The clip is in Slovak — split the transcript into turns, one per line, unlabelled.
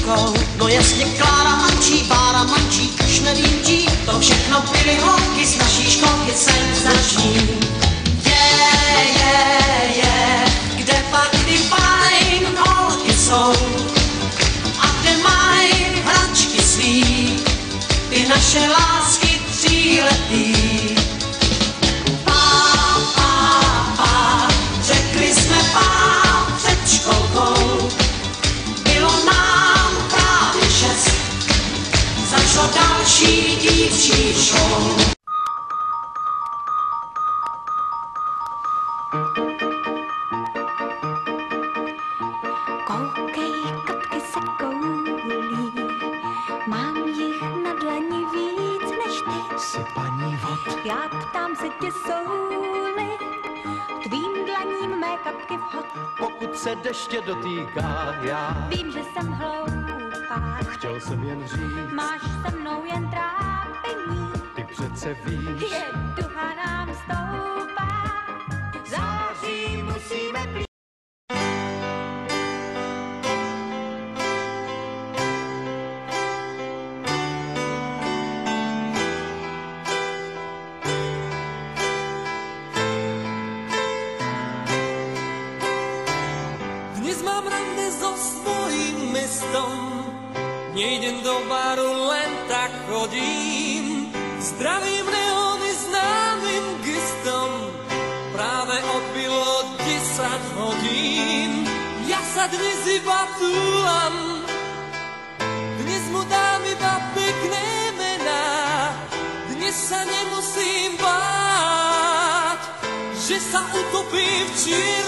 rukou. No jasně Klára mančí, Bára mančí, už nevím tí, to všechno byly holky z naší školky senzační. Kde pak ty fajn holky jsou a kde mají hračky svý, ty naše lásky tříletý. Řekli jsme pá před školkou, bylo nám právě 6, začalo další dívčí show.
Koukej, kapky se koulí, mám jich na dlani víc než ty.
Jsi paní vod.
Já ptám se tě, jsou-li tvým dlaním mé kapky vhod.
Pokud se deště dotýká, já
Vím, že jsem hloupá,
chtěl jsem jen říct,
máš se mnou jen trápení.
ty přece víš,
Je duha nám stoupá, září musíme plít.
Dnes mám rande so svojím mestom, nejdem do baru, len tak chodím. Zdravím neóny známym gestom, práve odbilo 10 hodín. Ja sa dnes iba túlam, dnes mu dám iba pekné mená. Dnes sa nemusím báť, že sa utopím v čiernom